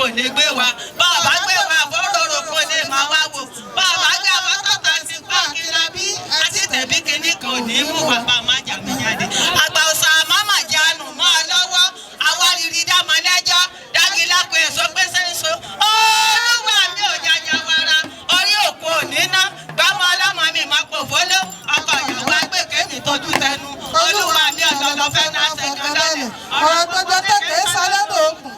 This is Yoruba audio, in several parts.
kò lè gbé wa bàbá gbé wa fọ́rọ̀rọ̀ kò lè máa wá wò bàbá gbé àwọn tọ́ta sí pàkínlá bí àti tẹ̀bí kínní kan ò ní mú wa bá má jà mí jáde àgbà òsà máma jánu mọ́ ọ lọ́wọ́ àwa rírì dámọ̀ lẹ́jọ́ dágìlápẹ̀ ẹ̀sọ́ pé sẹ́ńsọ olúwa mi ò jàjà wara orí òkú òní ná gbámọ́ ọlọ́mọ mi máa pò fóló ọkọ̀ ìyàwó agbèké mi tọ́jú tẹnu olúwa mi ọ̀dọ̀dọ̀ fẹ́ náà ṣẹ̀gán lọ́lẹ̀ ọ̀rọ̀ gbogbo tó kèé sọ lọ́dọ̀ òkun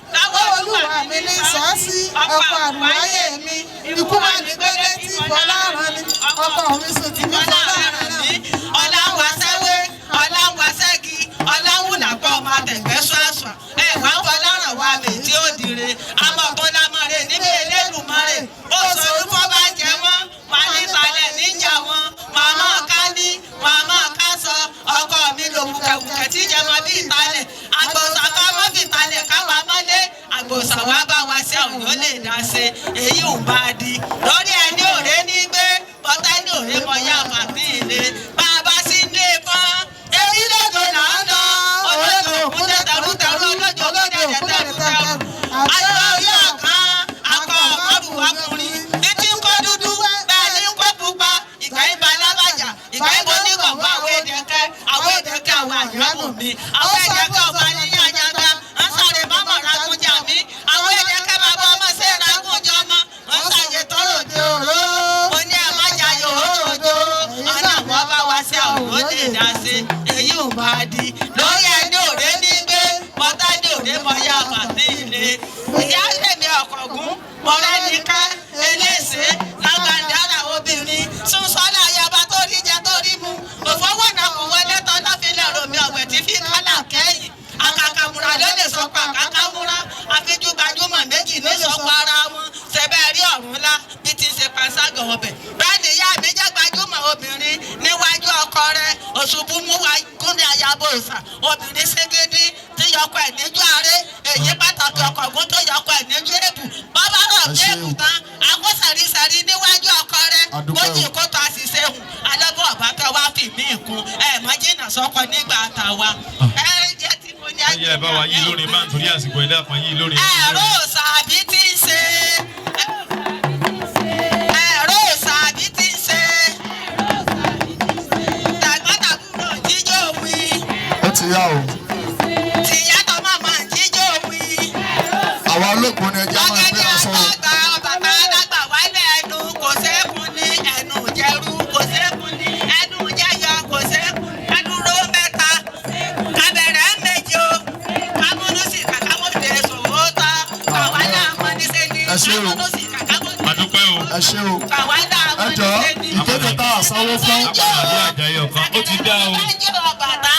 olúwa mi ní sọ́ọ́sì ọkọ̀ àrùwáyé mi ikú wà ní gbẹ́gbẹ́ tí ìfọláràn ni ọkọ̀ mi sùn tí ìfọláràn ni ọ̀làwàsẹ́wé ọ̀làwàsẹ́gi ọ̀làwùnàpọ̀ ọmọ àtẹ̀gbẹ́ ṣọ́ọ̀ṣọ́ ẹ̀ wá fọláràn wa mi tí ó dire amọ̀bọ̀lámọ̀rẹ̀ níbi Elédùmarè oṣù olúfọ́ bá jẹ wọ́n wà ní balẹ̀ níjà wọn màmá ká ní màmá ká sọ ọkọ mi lò wùkẹ̀wùkẹ̀ tí jẹ mọ́ bí ìtalẹ̀ àgbọ̀sà kọ́ mọ́ bí ìtalẹ̀ káwa mọ́lé àgbọ̀sà wa bá wa sí àwọn yóò lè dá se èyí ò bá di lórí ẹni òré ní gbé bọ́tá ní òré mọ yá màmí ilé bàbá sí ilé kan èyí lọ́jọ́ là ń lọ olójó òkúta tẹrútẹrú olójó òkúta tẹrútẹrú ayọ̀ yóò kan akọ ọmọdù ọkùnrin títí ń kó dúdú bẹ́ẹ̀ ní ń kó pupa ìgbà ìbá lábàjá ìgbà ìbò onígbọ̀ngbọ̀ àwọn èdèkẹ́ àwọn àyàmù mi àwọn èdèkẹ́ ọba yíyá yàtá ń sáré bámọ̀ rákúnjà mi àwọn èdèkẹ́ bàbá ọmọ sí rákúnjọ ọmọ ń sàyè tọrọ dé òró mo ní ẹ má jayò òròjò ọ̀nà àwọn bá wá sí àwọn òde ìdásí èyí ò bá di lórí ẹni òré ní gbé bọ́tá ní òré mọ yá màmí ilé ìyá tèmi ọ̀kọ̀gún mọ̀rẹ́ nìkan eléṣe lágbàdára obìnrin tún sọ́dọ̀ ayaba tó rí jẹ tó rí mu òfowó náà kò wọlé tán lọ́fíìlẹ̀ romi ọ̀gbẹ̀ tí fi kálà kẹ́yìn àkàkàmúra ló lè sọ pé àkàkàmúra àfijú gbajúmọ̀ méjì ní sọpọ̀ ara wọn ṣẹbẹ́ rí ọ̀run ńlá bí ti ṣe panṣágà ọbẹ̀ bẹ́ẹ̀ ni ìyá mi jẹ́ gbajúmọ̀ obìnrin níwájú ọkọ rẹ̀ òṣùbù mú wa kúnlẹ̀ ayabo ìsà obìnrin ségédé tí yọkọ ẹ̀ níjú ààrẹ èyí pàtàkì ọkọ̀ ògùn tó yọkọ ẹ̀ níjú èbù bàbá náà gbé èbù tán àkóṣàríṣàrí níwájú ọkọ rẹ̀ lójú ìkótó àṣìṣe hù alọ́bọ̀ ọ̀bátẹ́ wá fi mí ìkun ẹ̀ mọ́ jìnnà sọ́kọ nígbà tàwa jẹ́ tí mo ní àjẹ́ ẹ bá wa yí lórí máa ń torí àsìkò ẹ̀dá kan yí lórí. ẹ̀rọ sàbí tí ń ṣe ẹ̀rọ sàbí tí ń ṣe tàgbàtàbúrò jíjó wí. ó ti yá o. tìyá tó máa máa jíjó wí. àwa ológun ni ẹja máa gbé aṣọ. ọ̀gá bàbá alágbà wálé ẹnu kò sékun ní ẹnu jẹrú kò sékun ní ẹnu jẹyọ kò sékun ẹdúró mẹ́ta kábẹ̀rẹ̀ méje o kámúnúsì kàkámọ́dé sòwòtá kàwálà mọ́nísẹ́ ní kámúnúsì kàkámọ́dé. àdúpẹ́ o. ẹ ṣé o. kàwálà ẹ jọ mọ́nísẹ́ ní. ìkéde tá a sanwó fún. àpàdé àjàyè ọ̀kan ó ti dá o. ẹjọ́ Ọbàtálá.